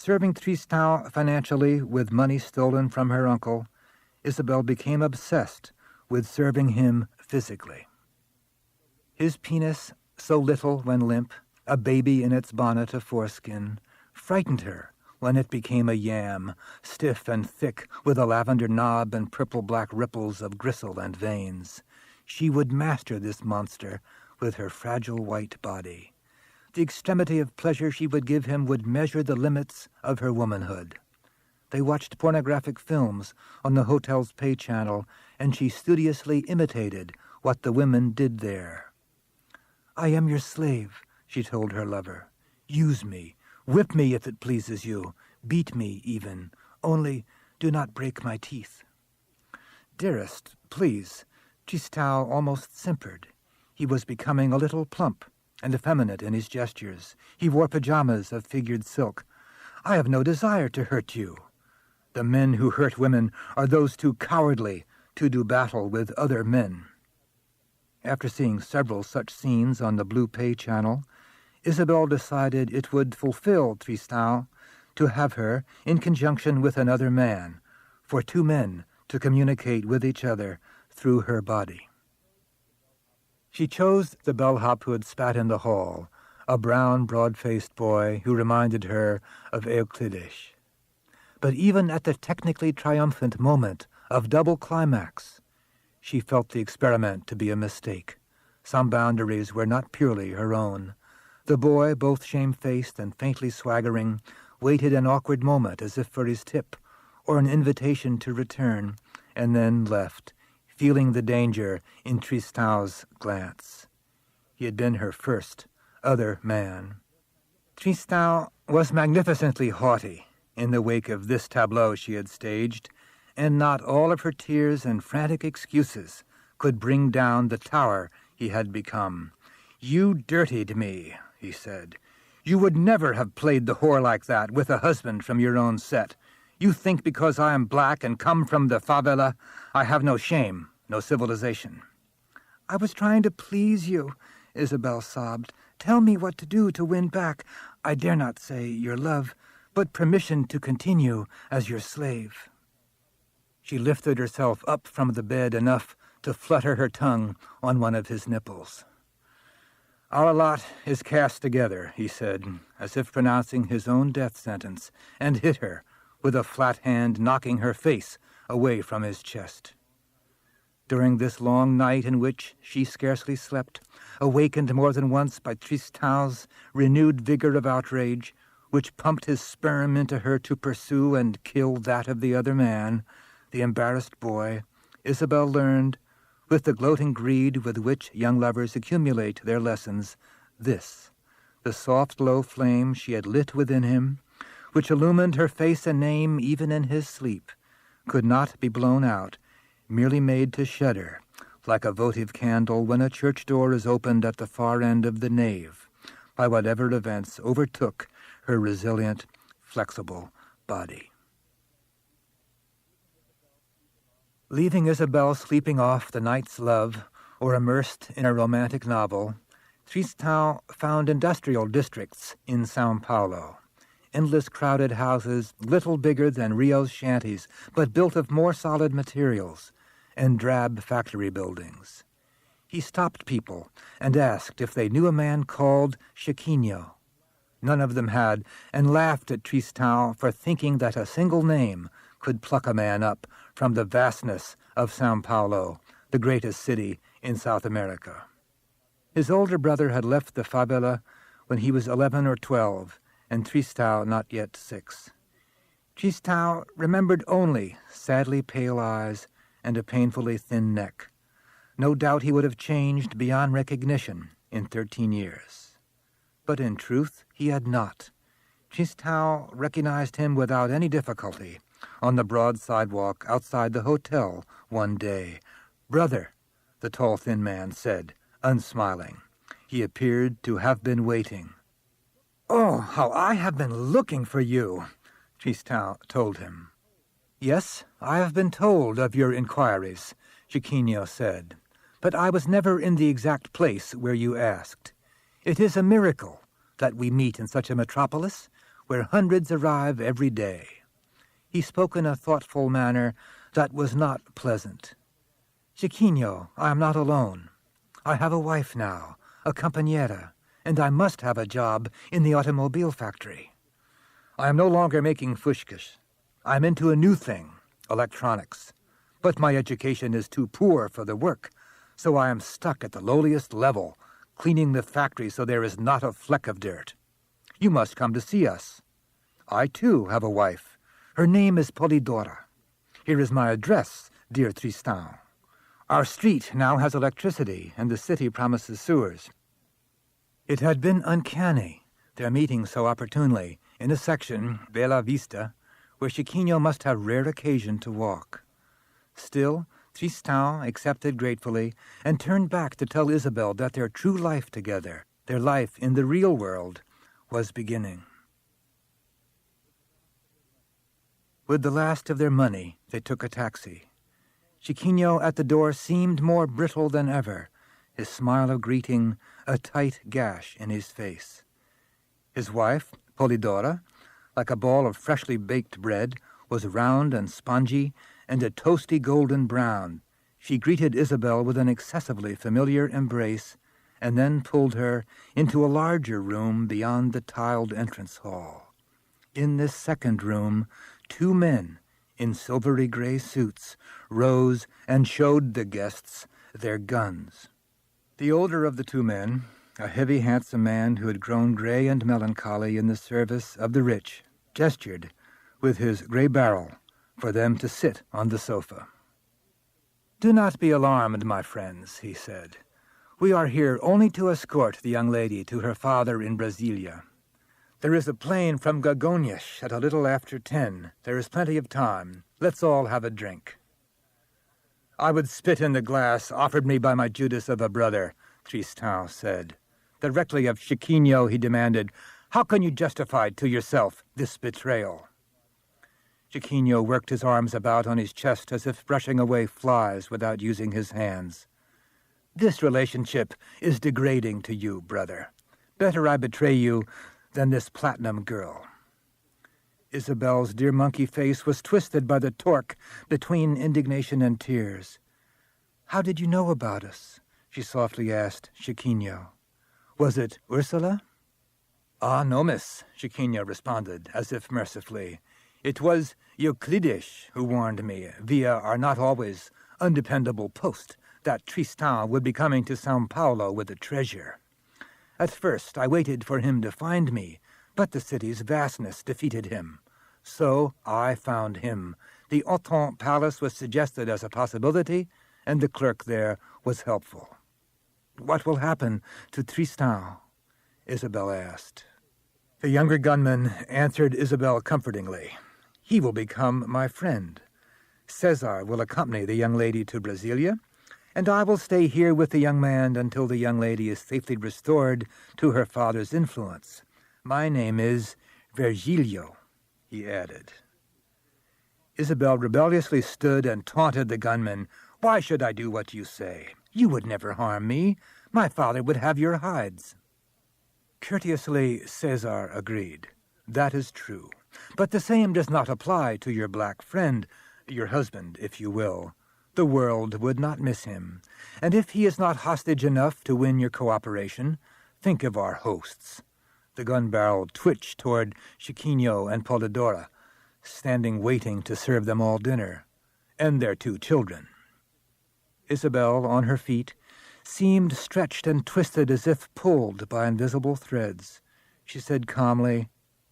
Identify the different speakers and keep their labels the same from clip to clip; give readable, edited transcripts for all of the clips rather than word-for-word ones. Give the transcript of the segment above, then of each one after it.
Speaker 1: Serving Tristan financially with money stolen from her uncle, Isabel became obsessed with serving him physically. His penis, so little when limp, a baby in its bonnet of foreskin, frightened her when it became a yam, stiff and thick, with a lavender knob and purple-black ripples of gristle and veins. She would master this monster with her fragile white body. The extremity of pleasure she would give him would measure the limits of her womanhood. They watched pornographic films on the hotel's pay channel, and she studiously imitated what the women did there. "I am your slave," she told her lover. "Use me. Whip me if it pleases you. Beat me, even. Only do not break my teeth." "Dearest, please." Tristan almost simpered. He was becoming a little plump and effeminate in his gestures. He wore pajamas of figured silk. "I have no desire to hurt you." The men who hurt women are those too cowardly to do battle with other men. After seeing several such scenes on the Blue Pay channel, Isabel decided it would fulfill Tristan to have her, in conjunction with another man, for two men to communicate with each other through her body. She chose the bellhop who had spat in the hall, a brown, broad-faced boy who reminded her of Euclides. But even at the technically triumphant moment of double climax, she felt the experiment to be a mistake. Some boundaries were not purely her own. The boy, both shamefaced and faintly swaggering, waited an awkward moment as if for his tip or an invitation to return, and then left, feeling the danger in Tristan's glance. He had been her first other man. Tristan was magnificently haughty in the wake of this tableau she had staged, and not all of her tears and frantic excuses could bring down the tower he had become. "You dirtied me," he said. "You would never have played the whore like that with a husband from your own set. You think because I am black and come from the favela, I have no shame, no civilization." "I was trying to please you," Isabel sobbed. "Tell me what to do to win back, I dare not say your love, but permission to continue as your slave." She lifted herself up from the bed enough to flutter her tongue on one of his nipples. "Our lot is cast together," he said, as if pronouncing his own death sentence, and hit her with a flat hand, knocking her face away from his chest. During this long night in which she scarcely slept, awakened more than once by Tristan's renewed vigor of outrage, which pumped his sperm into her to pursue and kill that of the other man, the embarrassed boy, Isabel learned, with the gloating greed with which young lovers accumulate their lessons, this, the soft low flame she had lit within him, which illumined her face and name even in his sleep, could not be blown out, merely made to shudder, like a votive candle when a church door is opened at the far end of the nave, by whatever events overtook her resilient, flexible body. Leaving Isabel sleeping off the night's love or immersed in a romantic novel, Tristan found industrial districts in São Paulo, endless crowded houses, little bigger than Rio's shanties, but built of more solid materials, and drab factory buildings. He stopped people and asked if they knew a man called Chiquinho. None of them had, and laughed at Tristan for thinking that a single name could pluck a man up from the vastness of São Paulo, the greatest city in South America. His older brother had left the favela when he was 11 or 12, and Tristan not yet 6. Tristan remembered only sadly pale eyes and a painfully thin neck. No doubt he would have changed beyond recognition in 13 years. But in truth, he had not. Tristan recognized him without any difficulty on the broad sidewalk outside the hotel one day. "Brother," the tall, thin man said, unsmiling. He appeared to have been waiting. "Oh, how I have been looking for you," Tristan told him. "Yes, I have been told of your inquiries," Chiquinho said, "but I was never in the exact place where you asked. It is a miracle that we meet in such a metropolis, where hundreds arrive every day. He spoke in a thoughtful manner that was not pleasant. Chiquinho, I am not alone. I have a wife now, a compañera, and I must have a job in the automobile factory. I am no longer making fushkas. I am into a new thing, electronics. But my education is too poor for the work, so I am stuck at the lowliest level, cleaning the factory so there is not a fleck of dirt. You must come to see us. I, too, have a wife. Her name is Polidora. Here is my address, dear Tristan. Our street now has electricity, and the city promises sewers. It had been uncanny, their meeting so opportunely, in a section, Bella Vista, where Chiquinho must have rare occasion to walk. Still, Tristan accepted gratefully and turned back to tell Isabel that their true life together, their life in the real world, was beginning. With the last of their money, they took a taxi. Chiquinho at the door seemed more brittle than ever, his smile of greeting a tight gash in his face. His wife, Polidora, like a ball of freshly baked bread, was round and spongy and a toasty golden brown. She greeted Isabel with an excessively familiar embrace and then pulled her into a larger room beyond the tiled entrance hall. In this second room, two men in silvery gray suits rose and showed the guests their guns. The older of the two men, a heavy, handsome man who had grown gray and melancholy in the service of the rich, gestured with his gray barrel for them to sit on the sofa. "Do not be alarmed, my friends," he said. "We are here only to escort the young lady to her father in Brasilia. There is a plane from Gagonias at a little after 10. There is plenty of time. Let's all have a drink." "I would spit in the glass offered me by my Judas of a brother," Tristan said. Directly of Chiquinho, he demanded, "How can you justify to yourself this betrayal?" Chiquinho worked his arms about on his chest as if brushing away flies without using his hands. "This relationship is degrading to you, brother. Better I betray you than this platinum girl." Isabel's dear monkey face was twisted by the torque between indignation and tears. "How did you know about us?" she softly asked Chiquinho. "Was it Ursula?" "Ah, no, miss," Chiquinho responded, as if mercifully. "It was Euclides who warned me, via our not always undependable post, that Tristan would be coming to São Paulo with a treasure. At first I waited for him to find me, but the city's vastness defeated him. So I found him. The Auton Palace was suggested as a possibility, and the clerk there was helpful." "What will happen to Tristan?" Isabel asked. The younger gunman answered Isabel comfortingly. "He will become my friend. Cesar will accompany the young lady to Brasilia, and I will stay here with the young man until the young lady is safely restored to her father's influence. My name is Virgilio," he added. Isabel rebelliously stood and taunted the gunman. "Why should I do what you say? You would never harm me. My father would have your hides." Courteously, Cesar agreed. "That is true. But the same does not apply to your black friend, your husband, if you will. The world would not miss him. And if he is not hostage enough to win your cooperation, think of our hosts." The gun barrel twitched toward Chiquinho and Polidora, standing waiting to serve them all dinner, and their two children. Isabel, on her feet, seemed stretched and twisted as if pulled by invisible threads. She said calmly,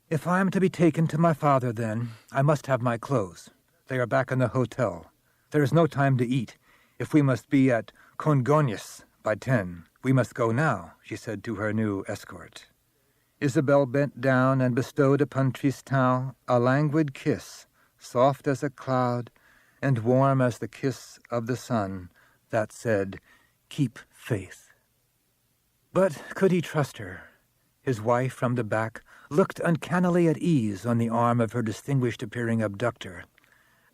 Speaker 1: "If I am to be taken to my father, then, I must have my clothes. They are back in the hotel. There is no time to eat. If we must be at Congonhas by 10, we must go now," she said to her new escort. Isabel bent down and bestowed upon Tristan a languid kiss, soft as a cloud and warm as the kiss of the sun, that said, "Keep faith." But could he trust her? His wife, from the back, looked uncannily at ease on the arm of her distinguished-appearing abductor.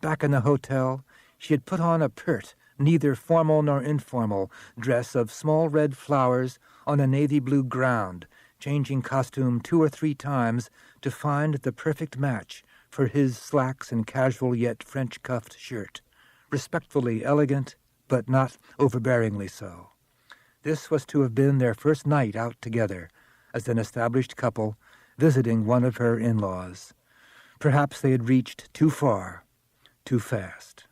Speaker 1: Back in the hotel, she had put on a pert, neither formal nor informal, dress of small red flowers on a navy blue ground, changing costume 2 or 3 times to find the perfect match for his slacks and casual yet French-cuffed shirt, respectfully elegant, but not overbearingly so. This was to have been their first night out together, as an established couple, visiting one of her in-laws. Perhaps they had reached too far, too fast.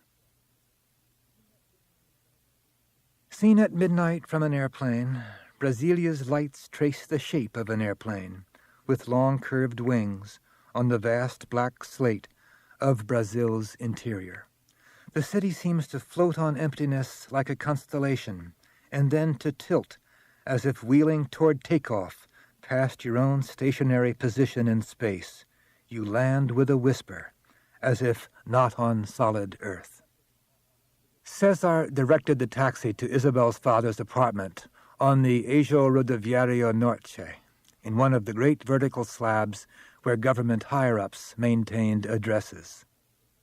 Speaker 1: Seen at midnight from an airplane, Brasilia's lights trace the shape of an airplane, with long curved wings, on the vast black slate of Brazil's interior. The city seems to float on emptiness like a constellation, and then to tilt, as if wheeling toward takeoff, past your own stationary position in space. You land with a whisper, as if not on solid earth. Cesar directed the taxi to Isabel's father's apartment on the Eixo Rodoviario Norte, in one of the great vertical slabs where government higher-ups maintained addresses.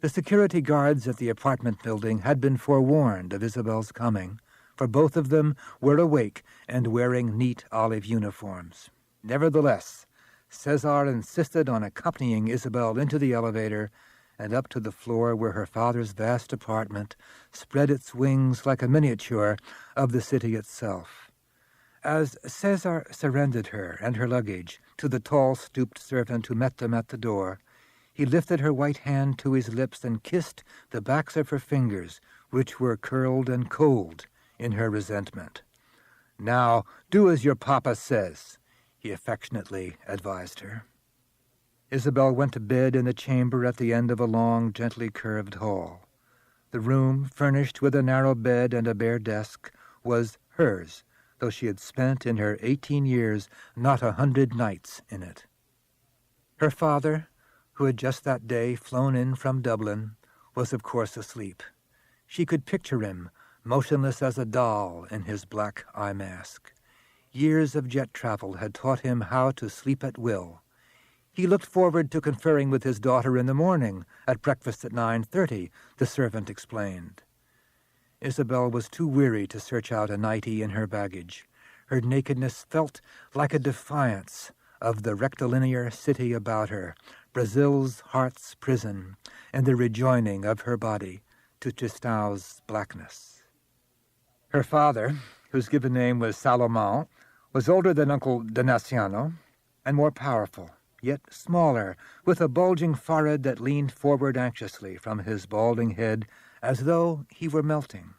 Speaker 1: The security guards at the apartment building had been forewarned of Isabel's coming, for both of them were awake and wearing neat olive uniforms. Nevertheless, Cesar insisted on accompanying Isabel into the elevator and up to the floor where her father's vast apartment spread its wings like a miniature of the city itself. As Cesar surrendered her and her luggage to the tall, stooped servant who met them at the door, he lifted her white hand to his lips and kissed the backs of her fingers, which were curled and cold in her resentment. "Now, do as your papa says," he affectionately advised her. Isabel went to bed in the chamber at the end of a long, gently curved hall. The room, furnished with a narrow bed and a bare desk, was hers, though she had spent in her 18 years not 100 nights in it. Her father, who had just that day flown in from Dublin, was of course asleep. She could picture him, motionless as a doll in his black eye mask. Years of jet travel had taught him how to sleep at will. He looked forward to conferring with his daughter in the morning, at breakfast at 9:30, the servant explained. Isabel was too weary to search out a nightie in her baggage. Her nakedness felt like a defiance of the rectilinear city about her, Brazil's heart's prison, and the rejoining of her body to Tristão's blackness. Her father, whose given name was Salomão, was older than Uncle Donaciano and more powerful, yet smaller, with a bulging forehead that leaned forward anxiously from his balding head as though he were melting.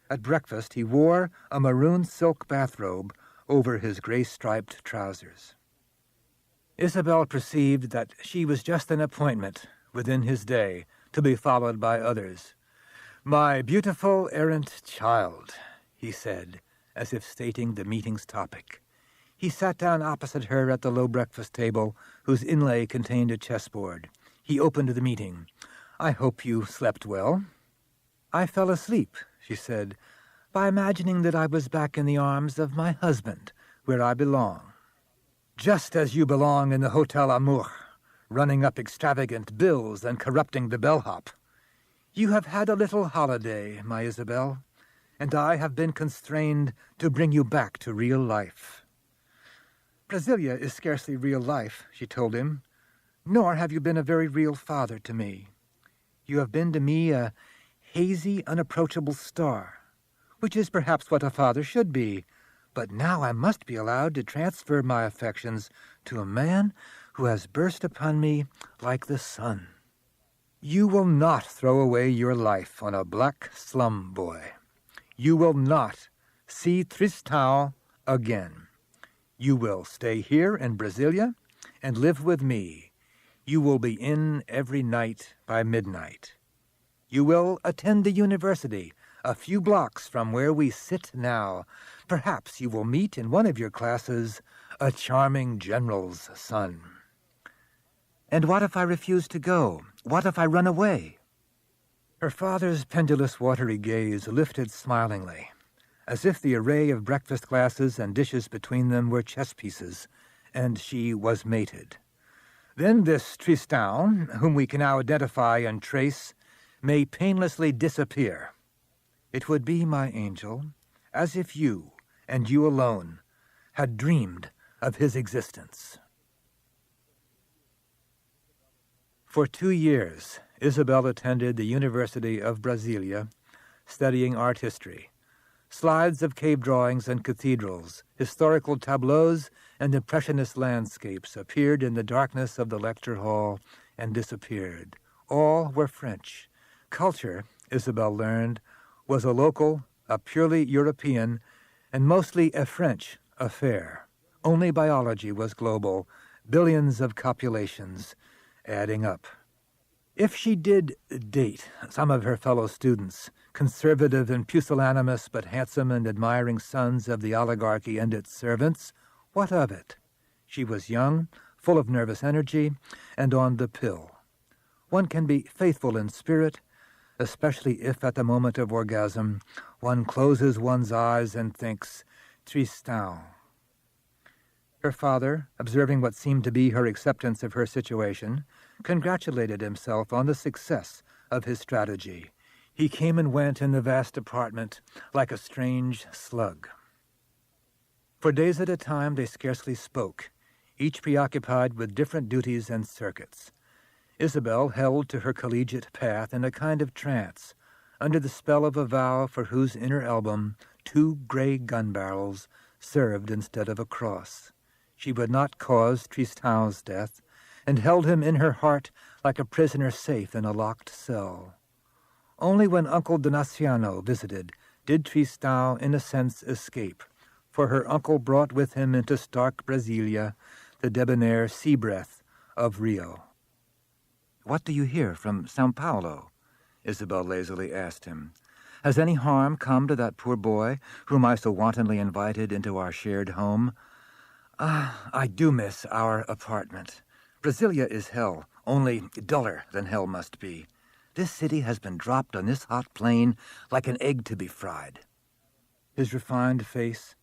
Speaker 1: At breakfast he wore a maroon silk bathrobe over his gray-striped trousers. Isabel perceived that she was just an appointment within his day, to be followed by others. "My beautiful errant child," he said, as if stating the meeting's topic. He sat down opposite her at the low breakfast table, whose inlay contained a chessboard. He opened the meeting. "I hope you slept well." "I fell asleep," she said, "by imagining that I was back in the arms of my husband, where I belong." "Just as you belong in the Hotel Amour, running up extravagant bills and corrupting the bellhop. You have had a little holiday, my Isabel, and I have been constrained to bring you back to real life." "Brasilia is scarcely real life," she told him, "nor have you been a very real father to me. You have been to me a hazy, unapproachable star, which is perhaps what a father should be, but now I must be allowed to transfer my affections to a man who has burst upon me like the sun. You will not throw away your life on a black slum boy. You will not see Tristão again. You will stay here in Brasilia and live with me. You will be in every night by midnight. You will attend the university, a few blocks from where we sit now. Perhaps you will meet in one of your classes a charming general's son." "And what if I refuse to go? What if I run away?" Her father's pendulous, watery gaze lifted smilingly, as if the array of breakfast glasses and dishes between them were chess pieces, and she was mated. "Then this Tristão, whom we can now identify and trace, may painlessly disappear. It would be, my angel, as if you, and you alone, had dreamed of his existence. For 2 years, Isabel attended the University of Brasilia, studying art history. Slides of cave drawings and cathedrals, historical tableaus, and impressionist landscapes appeared in the darkness of the lecture hall and disappeared. All were French. Culture, Isabel learned, was a local, a purely European, and mostly a French affair. Only biology was global, billions of copulations adding up. If she did date some of her fellow students, conservative and pusillanimous but handsome and admiring sons of the oligarchy and its servants, what of it? She was young, full of nervous energy, and on the pill. One can be faithful in spirit, especially if at the moment of orgasm one closes one's eyes and thinks, Tristan. Her father, observing what seemed to be her acceptance of her situation, congratulated himself on the success of his strategy. He came and went in the vast apartment like a strange slug. For days at a time they scarcely spoke, each preoccupied with different duties and circuits. Isabel held to her collegiate path in a kind of trance, under the spell of a vow for whose inner album 2 gray gun barrels served instead of a cross. She would not cause Tristan's death, and held him in her heart like a prisoner safe in a locked cell. Only when Uncle Donaciano visited did Tristan in a sense escape, for her uncle brought with him into stark Brasilia the debonair sea breath of Rio. "What do you hear from São Paulo?" Isabel lazily asked him. "Has any harm come to that poor boy whom I so wantonly invited into our shared home? I do miss our apartment. Brasilia is hell, only duller than hell must be. This city has been dropped on this hot plain like an egg to be fried." His refined face,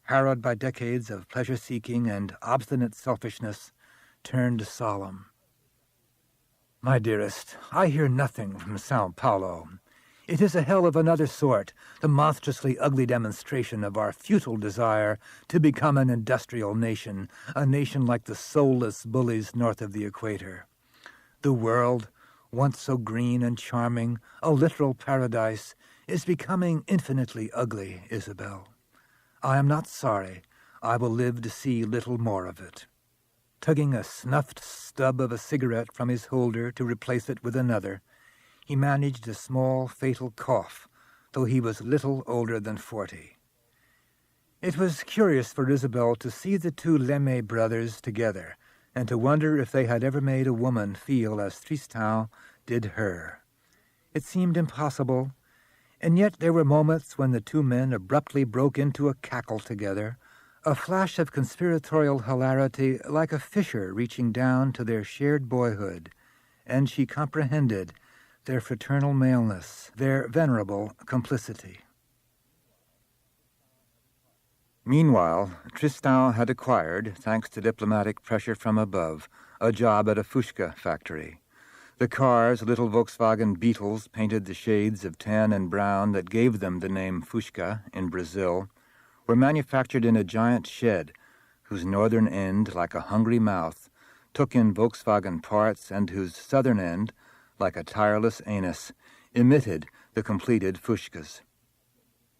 Speaker 1: harrowed by decades of pleasure-seeking and obstinate selfishness, turned solemn. "My dearest, I hear nothing from São Paulo. It is a hell of another sort, the monstrously ugly demonstration of our futile desire to become an industrial nation, a nation like the soulless bullies north of the equator. The world, once so green and charming, a literal paradise, is becoming infinitely ugly, Isabel. I am not sorry. I will live to see little more of it." Tugging a snuffed stub of a cigarette from his holder to replace it with another, he managed a small, fatal cough, though he was little older than 40. It was curious for Isabel to see the 2 Lemay brothers together, and to wonder if they had ever made a woman feel as Tristan did her. It seemed impossible, and yet there were moments when the 2 men abruptly broke into a cackle together, a flash of conspiratorial hilarity like a fisher reaching down to their shared boyhood, and she comprehended their fraternal maleness, their venerable complicity. Meanwhile, Tristan had acquired, thanks to diplomatic pressure from above, a job at a fuchsia factory. The cars, little Volkswagen Beetles painted the shades of tan and brown that gave them the name fuchsia in Brazil, were manufactured in a giant shed whose northern end, like a hungry mouth, took in Volkswagen parts and whose southern end, like a tireless anus, emitted the completed fuchsias.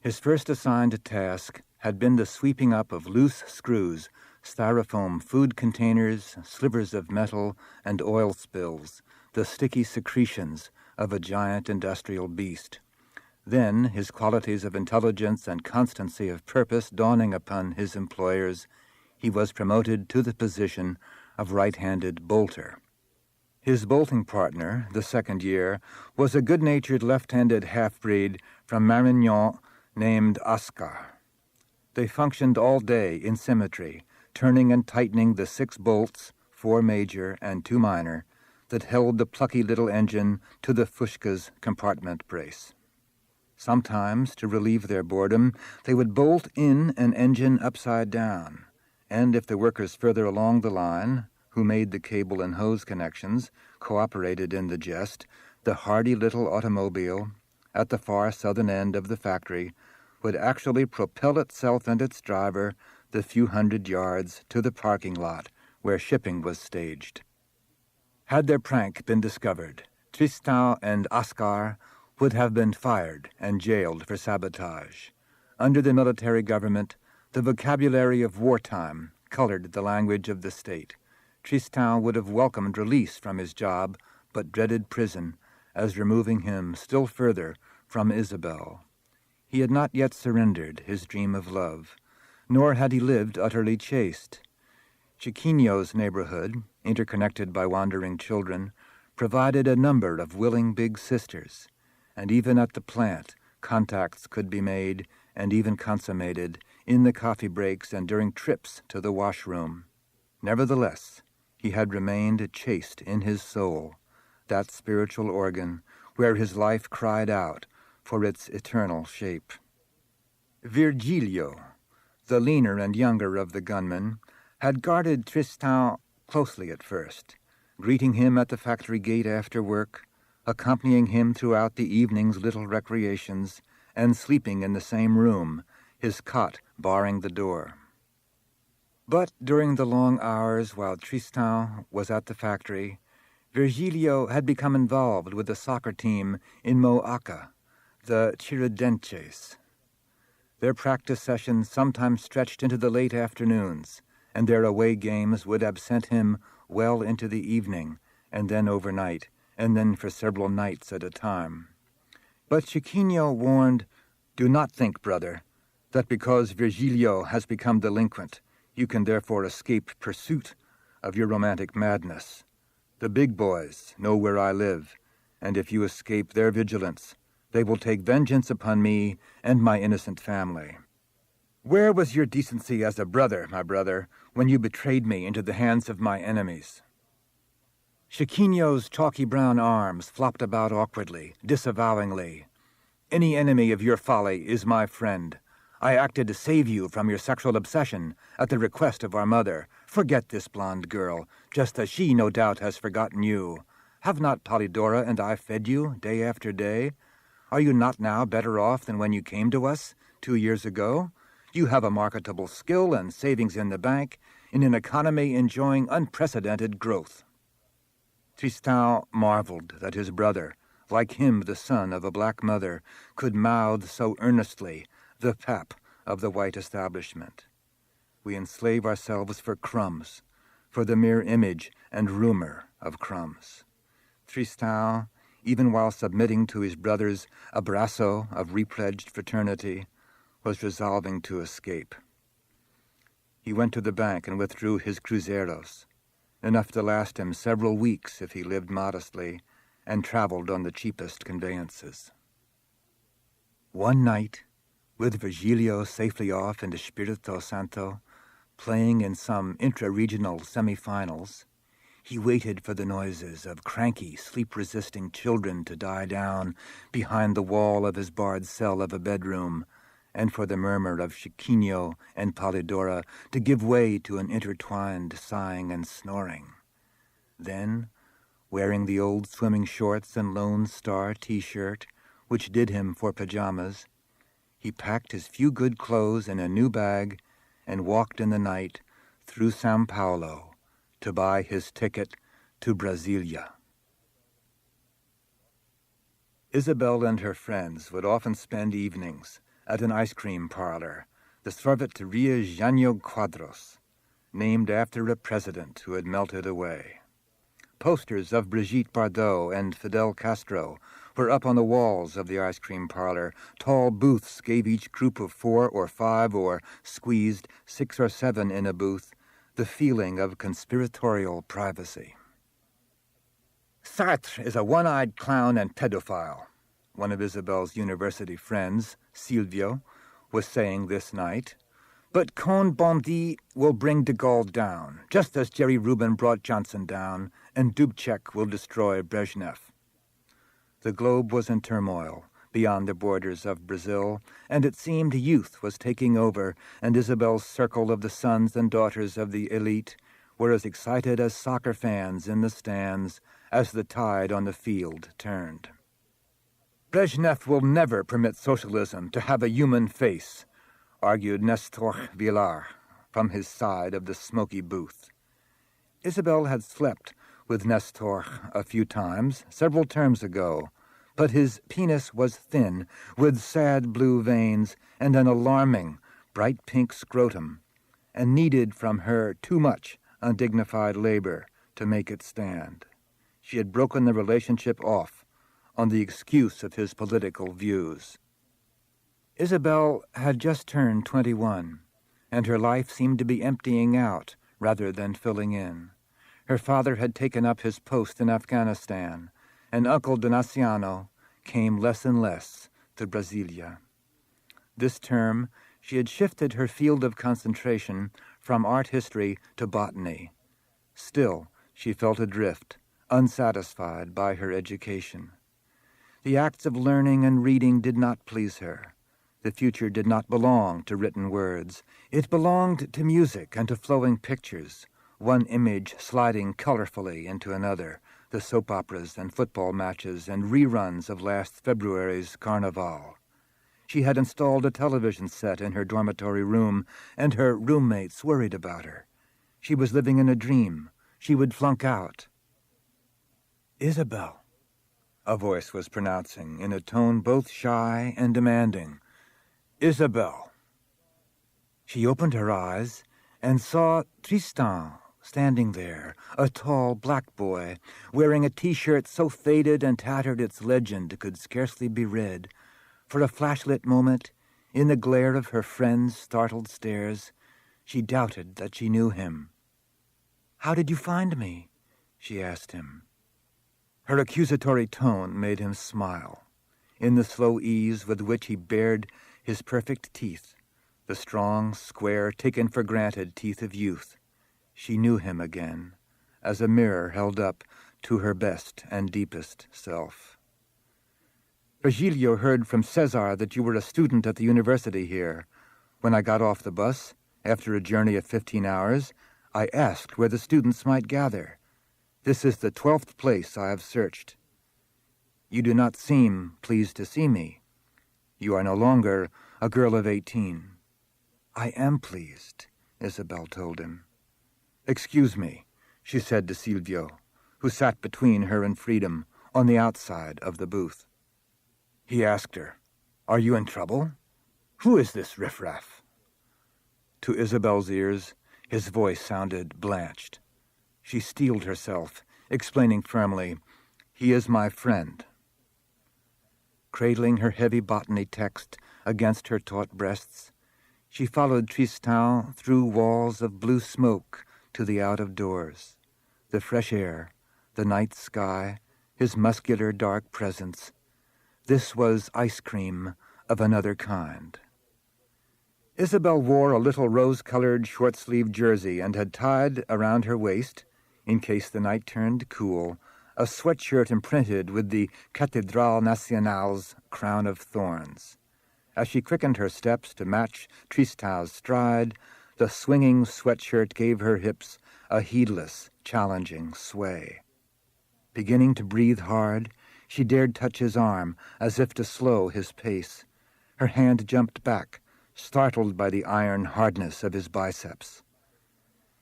Speaker 1: His first assigned task had been the sweeping up of loose screws, styrofoam food containers, slivers of metal, and oil spills, the sticky secretions of a giant industrial beast. Then, his qualities of intelligence and constancy of purpose dawning upon his employers, he was promoted to the position of right-handed bolter. His bolting partner, the second year, was a good-natured left-handed half-breed from Marignan named Oscar. They functioned all day in symmetry, turning and tightening the 6 bolts, 4 major and 2 minor, that held the plucky little engine to the fuchsia's compartment brace. Sometimes, to relieve their boredom, they would bolt in an engine upside down, and if the workers further along the line, who made the cable and hose connections, cooperated in the jest, the hardy little automobile, at the far southern end of the factory, would actually propel itself and its driver the few hundred yards to the parking lot where shipping was staged. Had their prank been discovered, Tristan and Oscar would have been fired and jailed for sabotage. Under the military government, the vocabulary of wartime colored the language of the state. Tristan would have welcomed release from his job, but dreaded prison as removing him still further from Isabel. He had not yet surrendered his dream of love, nor had he lived utterly chaste. Chiquinho's neighborhood, interconnected by wandering children, provided a number of willing big sisters, and even at the plant, contacts could be made and even consummated in the coffee breaks and during trips to the washroom. Nevertheless, he had remained chaste in his soul, that spiritual organ where his life cried out for its eternal shape. Virgilio, the leaner and younger of the gunmen, had guarded Tristan closely at first, greeting him at the factory gate after work, accompanying him throughout the evening's little recreations, and sleeping in the same room, his cot barring the door. But during the long hours while Tristan was at the factory, Virgilio had become involved with the soccer team in Moaca, the Tiradentes. Their practice sessions sometimes stretched into the late afternoons, and their away games would absent him well into the evening, and then overnight, and then for several nights at a time. But Chiquinho warned, "Do not think, brother, that because Virgilio has become delinquent, you can therefore escape pursuit of your romantic madness. The big boys know where I live, and if you escape their vigilance, they will take vengeance upon me and my innocent family. Where was your decency as a brother, my brother, when you betrayed me into the hands of my enemies?" Chiquinho's chalky brown arms flopped about awkwardly, disavowingly. "Any enemy of your folly is my friend. I acted to save you from your sexual obsession at the request of our mother. Forget this blonde girl, just as she no doubt has forgotten you. Have not Polydora and I fed you day after day? Are you not now better off than when you came to us 2 years ago? You have a marketable skill and savings in the bank, in an economy enjoying unprecedented growth." Tristan marveled that his brother, like him the son of a black mother, could mouth so earnestly the pap of the white establishment. We enslave ourselves for crumbs, for the mere image and rumor of crumbs. Tristan, even while submitting to his brother's abrazo of repledged fraternity, was resolving to escape. He went to the bank and withdrew his cruzeros, enough to last him several weeks if he lived modestly and traveled on the cheapest conveyances. One night, with Virgilio safely off in Espirito Santo, playing in some intra-regional semifinals, he waited for the noises of cranky, sleep-resisting children to die down behind the wall of his barred cell of a bedroom, and for the murmur of Chiquinho and Polydora to give way to an intertwined sighing and snoring. Then, wearing the old swimming shorts and Lone Star T-shirt, which did him for pajamas, he packed his few good clothes in a new bag and walked in the night through São Paulo to buy his ticket to Brasilia. Isabel and her friends would often spend evenings at an ice cream parlor, the Sorveteria Jânio Quadros, named after a president who had melted away. Posters of Brigitte Bardot and Fidel Castro were up on the walls of the ice cream parlor. Tall booths gave each group of 4 or 5 or, squeezed, 6 or 7 in a booth, the feeling of conspiratorial privacy. "Sartre is a one-eyed clown and pedophile," one of Isabel's university friends, Silvio, was saying this night. "But Cohn-Bendit will bring de Gaulle down, just as Jerry Rubin brought Johnson down, and Dubček will destroy Brezhnev." The globe was in turmoil beyond the borders of Brazil, and it seemed youth was taking over, and Isabel's circle of the sons and daughters of the elite were as excited as soccer fans in the stands as the tide on the field turned. "Brezhnev will never permit socialism to have a human face," argued Nestor Villar, from his side of the smoky booth. Isabel had slept with Nestor a few times, several terms ago, but his penis was thin, with sad blue veins and an alarming, bright pink scrotum, and needed from her too much undignified labor to make it stand. She had broken the relationship off on the excuse of his political views. Isabel had just turned 21, and her life seemed to be emptying out rather than filling in. Her father had taken up his post in Afghanistan, and Uncle Donaciano came less and less to Brasilia. This term, she had shifted her field of concentration from art history to botany. Still, she felt adrift, unsatisfied by her education. The acts of learning and reading did not please her. The future did not belong to written words. It belonged to music and to flowing pictures, one image sliding colorfully into another, the soap operas and football matches and reruns of last February's Carnival. She had installed a television set in her dormitory room, and her roommates worried about her. She was living in a dream. She would flunk out. "Isabel," a voice was pronouncing, in a tone both shy and demanding. "Isabel." She opened her eyes and saw Tristan standing there, a tall black boy, wearing a T-shirt so faded and tattered its legend could scarcely be read. For a flashlit moment, in the glare of her friend's startled stares, she doubted that she knew him. "How did you find me?" she asked him. Her accusatory tone made him smile. In the slow ease with which he bared his perfect teeth, the strong, square, taken-for-granted teeth of youth, she knew him again, as a mirror held up to her best and deepest self. "Virgilio heard from Cesar that you were a student at the university here. When I got off the bus, after a journey of 15 hours, I asked where the students might gather. This is the 12th place I have searched. You do not seem pleased to see me. You are no longer a girl of 18. "I am pleased," Isabel told him. "Excuse me," she said to Silvio, who sat between her and freedom on the outside of the booth. He asked her, "Are you in trouble? Who is this riffraff?" To Isabel's ears, his voice sounded blanched. She steeled herself, explaining firmly, "He is my friend." Cradling her heavy botany text against her taut breasts, she followed Tristan through walls of blue smoke to the out-of-doors. The fresh air, the night sky, his muscular dark presence. This was ice cream of another kind. Isabel wore a little rose-colored short-sleeved jersey and had tied around her waist, in case the night turned cool, a sweatshirt imprinted with the Cathédrale Nationale's crown of thorns. As she quickened her steps to match Tristan's stride, the swinging sweatshirt gave her hips a heedless, challenging sway. Beginning to breathe hard, she dared touch his arm as if to slow his pace. Her hand jumped back, startled by the iron hardness of his biceps.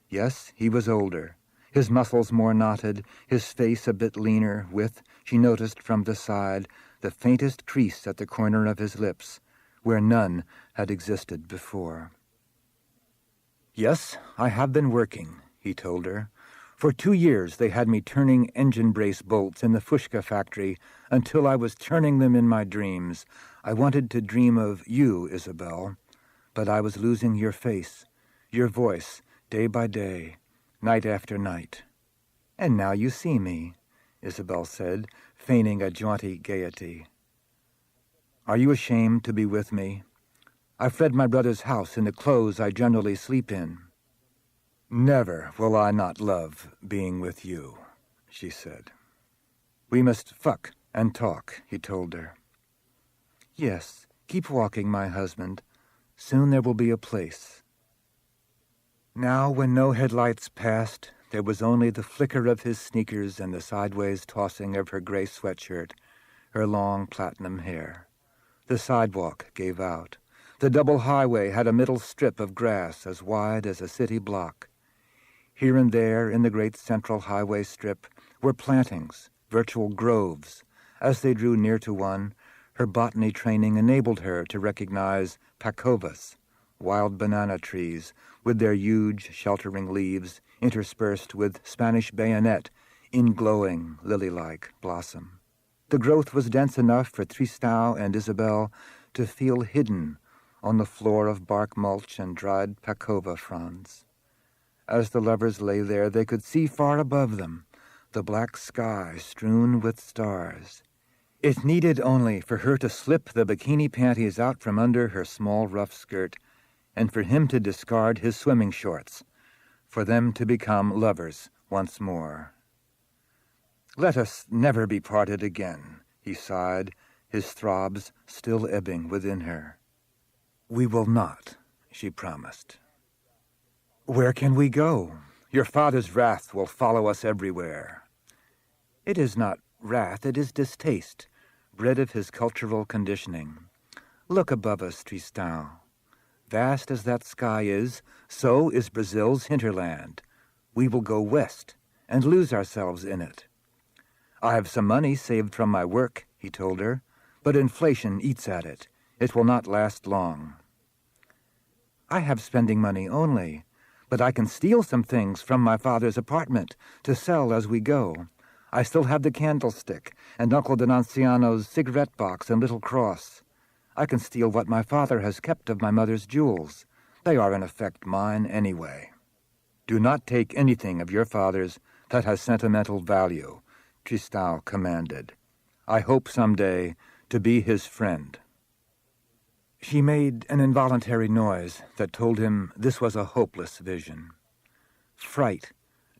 Speaker 1: Yes, he was older, his muscles more knotted, his face a bit leaner, with, she noticed from the side, the faintest crease at the corner of his lips, where none had existed before. "Yes, I have been working," he told her. "For 2 years they had me turning engine brace bolts in the Fushka factory until I was turning them in my dreams. I wanted to dream of you, Isabel, but I was losing your face, your voice, day by day, night after night. And now you see me," Isabel said, feigning a jaunty gaiety. "Are you ashamed to be with me? I fled my brother's house in the clothes I generally sleep in." "Never will I not love being with you," she said. "We must fuck and talk," he told her. "Yes, keep walking, my husband. Soon there will be a place." Now, when no headlights passed, there was only the flicker of his sneakers and the sideways tossing of her gray sweatshirt, her long platinum hair. The sidewalk gave out. The double highway had a middle strip of grass as wide as a city block. Here and there in the great central highway strip were plantings, virtual groves. As they drew near to one, her botany training enabled her to recognize pacovas, wild banana trees with their huge sheltering leaves interspersed with Spanish bayonet in glowing lily-like blossom. The growth was dense enough for Tristan and Isabel to feel hidden on the floor of bark mulch and dried pacova fronds. As the lovers lay there, they could see far above them the black sky strewn with stars. It needed only for her to slip the bikini panties out from under her small rough skirt and for him to discard his swimming shorts, for them to become lovers once more. "Let us never be parted again," he sighed, his throbs still ebbing within her. "We will not," she promised. "Where can we go? Your father's wrath will follow us everywhere." "It is not wrath, it is distaste, bred of his cultural conditioning. Look above us, Tristan. Vast as that sky is, so is Brazil's hinterland. We will go west and lose ourselves in it." "I have some money saved from my work," he told her, "but inflation eats at it. It will not last long." "I have spending money only, but I can steal some things from my father's apartment to sell as we go. I still have the candlestick and Uncle D'Anciano's cigarette box and little cross. I can steal what my father has kept of my mother's jewels. They are in effect mine anyway." "Do not take anything of your father's that has sentimental value," Tristan commanded. "I hope someday to be his friend." She made an involuntary noise that told him this was a hopeless vision. Fright,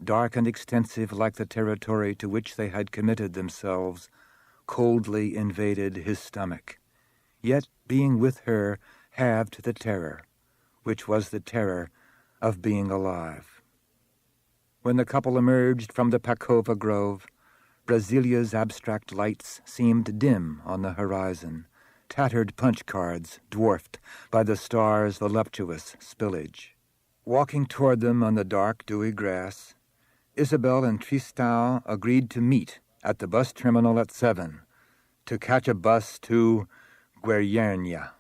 Speaker 1: dark and extensive like the territory to which they had committed themselves, coldly invaded his stomach. Yet being with her halved the terror, which was the terror of being alive. When the couple emerged from the Pacova Grove, Brasilia's abstract lights seemed dim on the horizon, tattered punch cards dwarfed by the stars' voluptuous spillage. Walking toward them on the dark, dewy grass, Isabel and Tristan agreed to meet at the bus terminal at 7 to catch a bus to Guernica.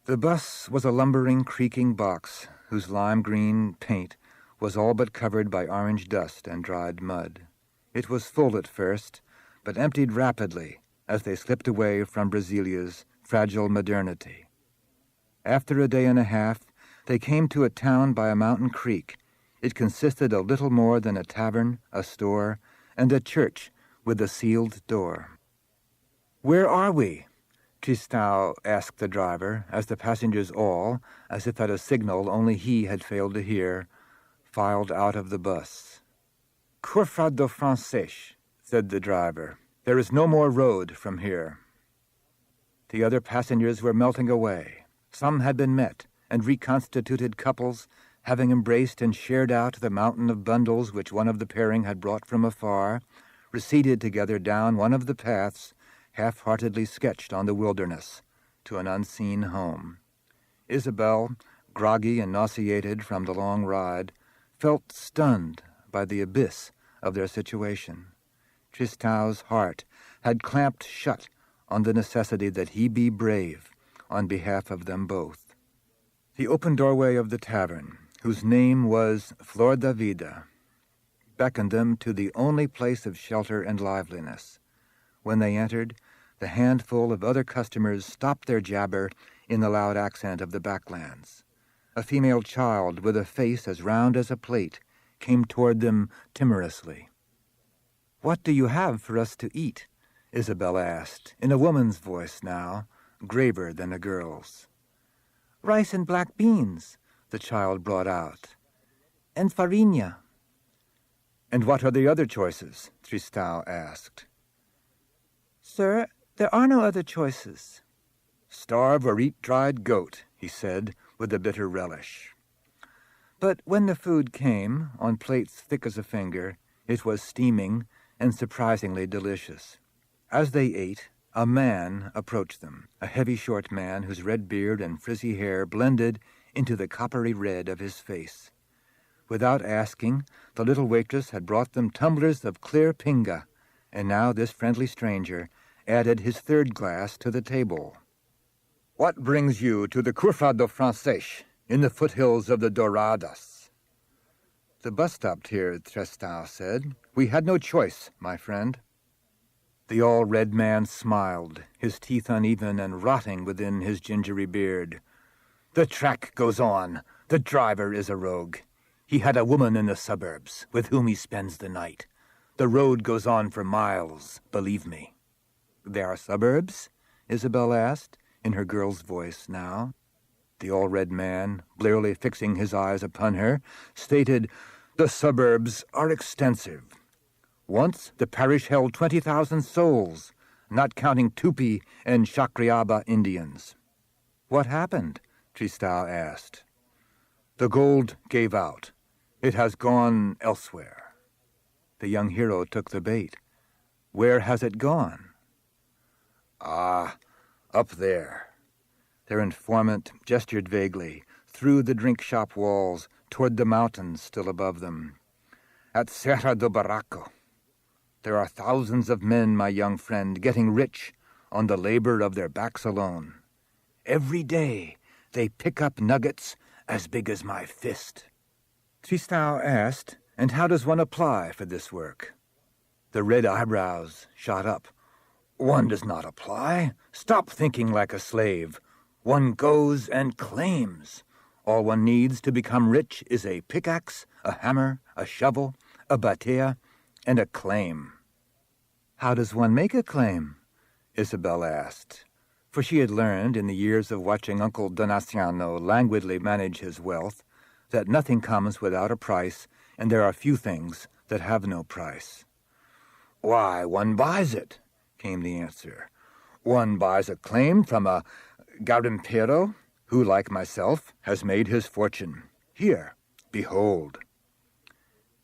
Speaker 1: The bus was a lumbering, creaking box whose lime-green paint was all but covered by orange dust and dried mud. It was full at first, but emptied rapidly as they slipped away from Brasilia's fragile modernity. After a day and a half, they came to a town by a mountain creek. It consisted of little more than a tavern, a store, and a church with a sealed door. "Where are we?" Tristan asked the driver, as the passengers all, as if at a signal only he had failed to hear, filed out of the bus. "Courfade do Francês," said the driver. "There is no more road from here." The other passengers were melting away. Some had been met, and reconstituted couples, having embraced and shared out the mountain of bundles which one of the pairing had brought from afar, receded together down one of the paths half-heartedly sketched on the wilderness to an unseen home. Isabel, groggy and nauseated from the long ride, felt stunned by the abyss of their situation. Tristan's heart had clamped shut on the necessity that he be brave on behalf of them both. The open doorway of the tavern, whose name was Flor da Vida, beckoned them to the only place of shelter and liveliness. When they entered, the handful of other customers stopped their jabber in the loud accent of the backlands. A female child with a face as round as a plate came toward them timorously. "What do you have for us to eat?" Isabel asked, in a woman's voice now, graver than a girl's. "Rice and black beans," the child brought out, "and farinha." "And what are the other choices?" Tristan asked. "Sir, there are no other choices." "Starve or eat dried goat," he said, with a bitter relish. But when the food came, on plates thick as a finger, it was steaming and surprisingly delicious. As they ate, A man approached them, a heavy short man whose red beard and frizzy hair blended into the coppery red of his face. Without asking, the little waitress had brought them tumblers of clear pinga, and now this friendly stranger added his third glass to the table. "What brings you to the Curfado Francês, in the foothills of the Douradas?" "The bus stopped here," Tristan said. "We had no choice, my friend." The all-red man smiled, his teeth uneven and rotting within his gingery beard. "The track goes on. The driver is a rogue. He had a woman in the suburbs, with whom he spends the night. The road goes on for miles, believe me." "There are suburbs?" Isabel asked, in her girl's voice now. The all-red man, blearily fixing his eyes upon her, stated, "The suburbs are extensive. Once the parish held 20,000 souls, not counting Tupi and Chacriaba Indians." "What happened?" Tristan asked. "The gold gave out. It has gone elsewhere." The young hero took the bait. "Where has it gone?" "Ah, up there." Their informant gestured vaguely, through the drink-shop walls, toward the mountains still above them. "At Serra do Barraco. There are thousands of men, my young friend, getting rich on the labor of their backs alone. Every day they pick up nuggets as big as my fist." Tristan asked, "And how does one apply for this work?" The red eyebrows shot up. "One does not apply. Stop thinking like a slave. One goes and claims. All one needs to become rich is a pickaxe, a hammer, a shovel, a batea, and a claim." "How does one make a claim?" Isabel asked, for she had learned in the years of watching Uncle Donaciano languidly manage his wealth that nothing comes without a price, and there are few things that have no price. "Why, one buys it," came the answer. "One buys a claim from a garimpero who, like myself, has made his fortune. Here, behold."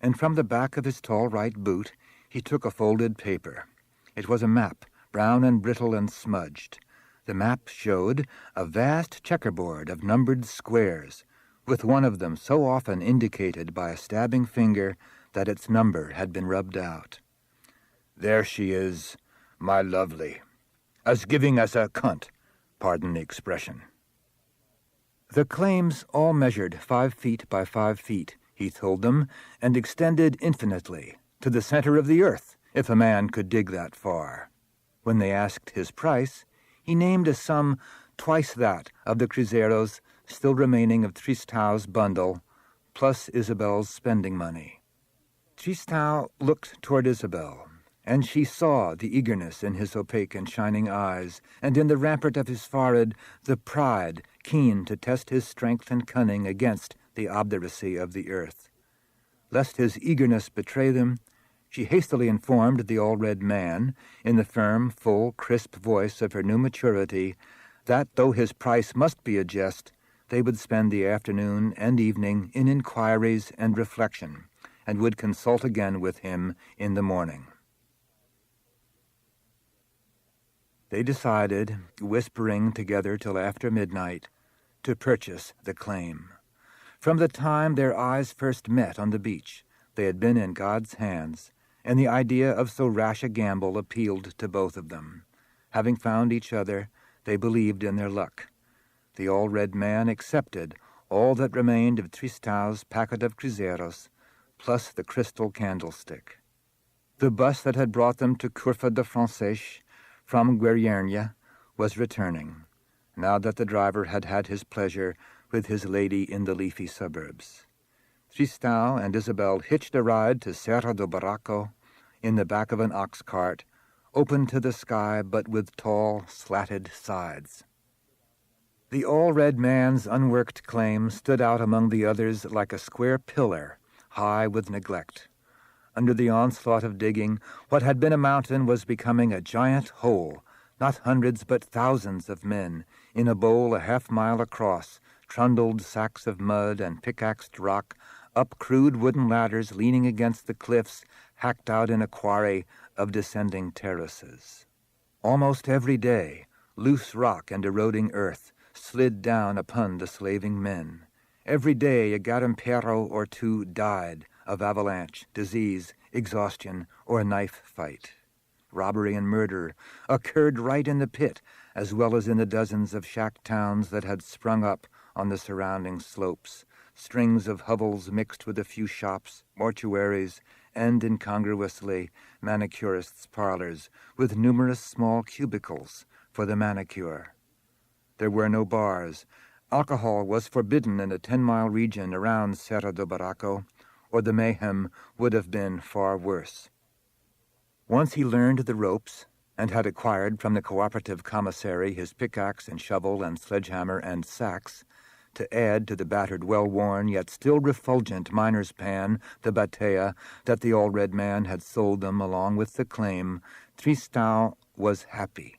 Speaker 1: And from the back of his tall right boot he took a folded paper. It was a map, brown and brittle and smudged. The map showed a vast checkerboard of numbered squares, with one of them so often indicated by a stabbing finger that its number had been rubbed out. "There she is, my lovely, as giving as a cunt, pardon the expression." The claims all measured 5 feet by 5 feet, he told them, and extended infinitely, to the center of the earth, if a man could dig that far. When they asked his price, he named a sum twice that of the cruzeiros still remaining of Tristan's bundle, plus Isabel's spending money. Tristan looked toward Isabel, and she saw the eagerness in his opaque and shining eyes, and in the rampart of his forehead the pride keen to test his strength and cunning against the obduracy of the earth. Lest his eagerness betray them, she hastily informed the all-red man, in the firm, full, crisp voice of her new maturity, that though his price must be a jest, they would spend the afternoon and evening in inquiries and reflection, and would consult again with him in the morning. They decided, whispering together till after midnight, to purchase the claim. From the time their eyes first met on the beach, they had been in God's hands, and the idea of so rash a gamble appealed to both of them. Having found each other, they believed in their luck. The all-red man accepted all that remained of Tristan's packet of cruzeiros, plus the crystal candlestick. The bus that had brought them to Curfado Francês from Gueriernia was returning, now that the driver had had his pleasure with his lady in the leafy suburbs. Tristan and Isabel hitched a ride to Serra do Barraco in the back of an ox cart, open to the sky but with tall, slatted sides. The all-red man's unworked claim stood out among the others like a square pillar, high with neglect. Under the onslaught of digging, what had been a mountain was becoming a giant hole, not hundreds but thousands of men, in a bowl a half-mile across, trundled sacks of mud and pickaxed rock, up crude wooden ladders leaning against the cliffs, hacked out in a quarry of descending terraces. Almost every day, loose rock and eroding earth slid down upon the slaving men. Every day a garimpero or two died of avalanche, disease, exhaustion, or a knife fight. Robbery and murder occurred right in the pit, as well as in the dozens of shack towns that had sprung up on the surrounding slopes, strings of hovels mixed with a few shops, mortuaries, and, incongruously, manicurists' parlors, with numerous small cubicles for the manicure. There were no bars. Alcohol was forbidden in a 10-mile region around Cerro do Barraco, or the mayhem would have been far worse. Once he learned the ropes, and had acquired from the cooperative commissary his pickaxe and shovel and sledgehammer and sacks, to add to the battered, well-worn, yet still refulgent miner's pan, the batea, that the All Red Man had sold them along with the claim, Tristão was happy.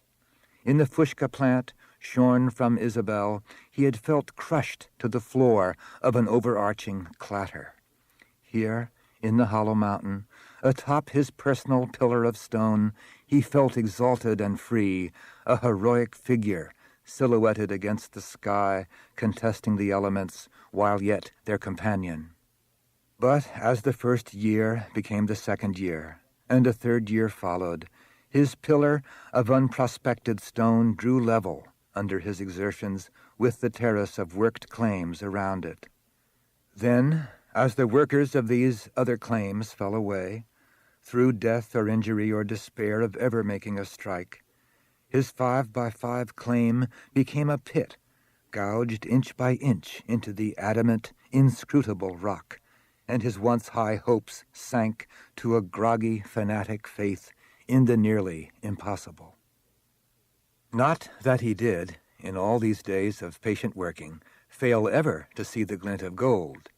Speaker 1: In the fushka plant, shorn from Isabel, he had felt crushed to the floor of an overarching clatter. Here, in the hollow mountain, atop his personal pillar of stone, he felt exalted and free, a heroic figure, silhouetted against the sky, contesting the elements, while yet their companion. But as the first year became the second year, and a third year followed, his pillar of unprospected stone drew level under his exertions with the terrace of worked claims around it. Then, as the workers of these other claims fell away, through death or injury or despair of ever making a strike, his 5-by-5 claim became a pit, gouged inch by inch into the adamant, inscrutable rock, and his once high hopes sank to a groggy, fanatic faith in the nearly impossible. Not that he did, in all these days of patient working, fail ever to see the glint of gold.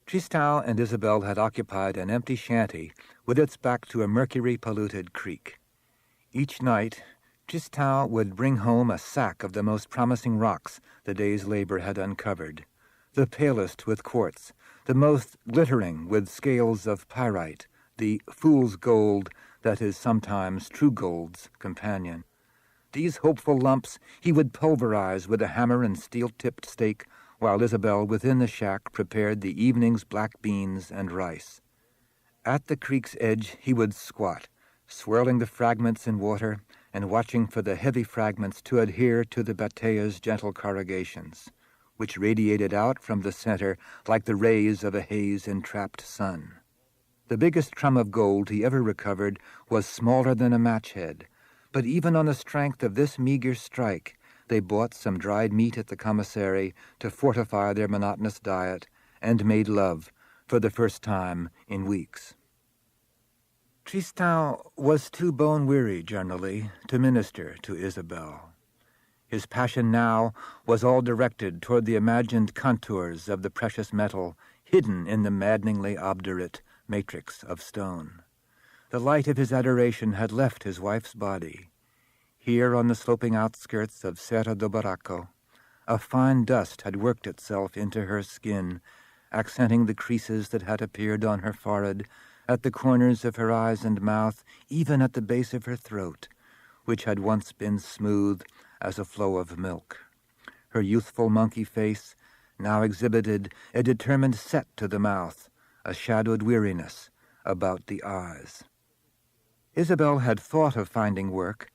Speaker 1: Tristão and Isabel had occupied an empty shanty with its back to a mercury-polluted creek. Each night, Tristão would bring home a sack of the most promising rocks the day's labor had uncovered, the palest with quartz, the most glittering with scales of pyrite, the fool's gold that is sometimes true gold's companion. These hopeful lumps he would pulverize with a hammer and steel-tipped stake, while Isabel within the shack prepared the evening's black beans and rice. At the creek's edge he would squat, swirling the fragments in water and watching for the heavy fragments to adhere to the batea's gentle corrugations, which radiated out from the center like the rays of a haze-entrapped sun. The biggest crumb of gold he ever recovered was smaller than a match head, but even on the strength of this meager strike, they bought some dried meat at the commissary to fortify their monotonous diet, and made love for the first time in weeks. Tristão was too bone-weary, generally, to minister to Isabel. His passion now was all directed toward the imagined contours of the precious metal hidden in the maddeningly obdurate matrix of stone. The light of his adoration had left his wife's body. Here on the sloping outskirts of Cerro do Barraco, a fine dust had worked itself into her skin, accenting the creases that had appeared on her forehead, at the corners of her eyes and mouth, even at the base of her throat, which had once been smooth as a flow of milk. Her youthful monkey face now exhibited a determined set to the mouth, a shadowed weariness about the eyes. Isabel had thought of finding work,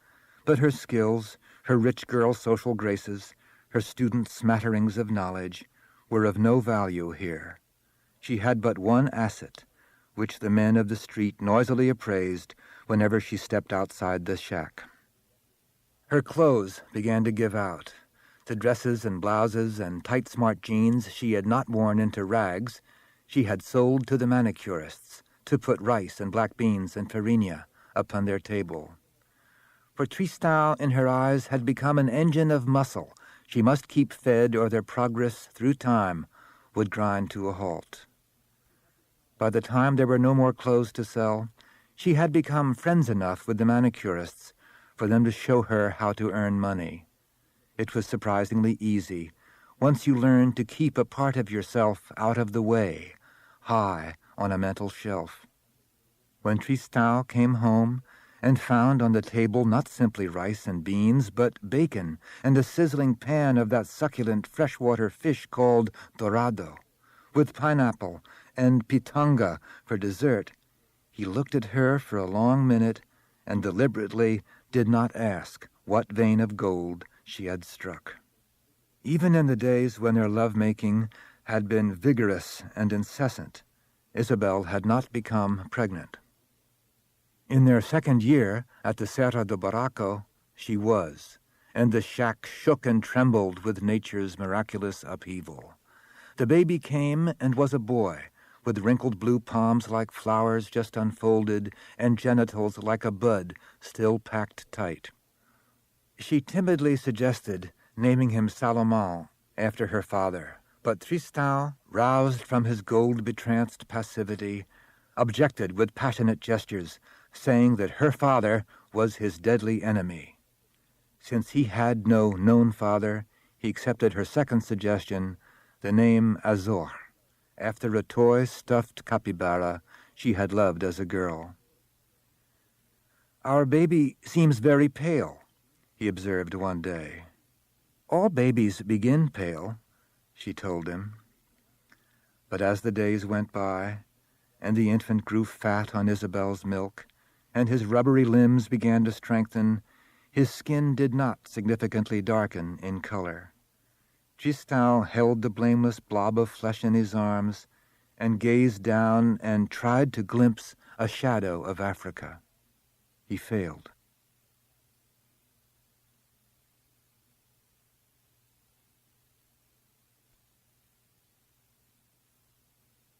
Speaker 1: but her skills, her rich girl social graces, her student smatterings of knowledge, were of no value here. She had but one asset, which the men of the street noisily appraised whenever she stepped outside the shack. Her clothes began to give out. The dresses and blouses and tight smart jeans she had not worn into rags, she had sold to the manicurists to put rice and black beans and farinha upon their table. For Tristão in her eyes had become an engine of muscle she must keep fed, or their progress through time would grind to a halt. By the time there were no more clothes to sell, she had become friends enough with the manicurists for them to show her how to earn money. It was surprisingly easy, once you learned to keep a part of yourself out of the way, high on a mental shelf. When Tristão came home, and found on the table not simply rice and beans, but bacon and a sizzling pan of that succulent freshwater fish called dorado, with pineapple and pitanga for dessert, he looked at her for a long minute and deliberately did not ask what vein of gold she had struck. Even in the days when their love-making had been vigorous and incessant, Isabel had not become pregnant. In their second year at the Serra do Barraco, she was, and the shack shook and trembled with nature's miraculous upheaval. The baby came and was a boy, with wrinkled blue palms like flowers just unfolded and genitals like a bud still packed tight. She timidly suggested naming him Salomon after her father, but Tristan, roused from his gold-betranced passivity, objected with passionate gestures, saying that her father was his deadly enemy. Since he had no known father, he accepted her second suggestion, the name Azor, after a toy stuffed capybara she had loved as a girl. "Our baby seems very pale," he observed one day. "All babies begin pale," she told him. But as the days went by, and the infant grew fat on Isabel's milk, and his rubbery limbs began to strengthen, his skin did not significantly darken in color. Tristan held the blameless blob of flesh in his arms and gazed down and tried to glimpse a shadow of Africa. He failed.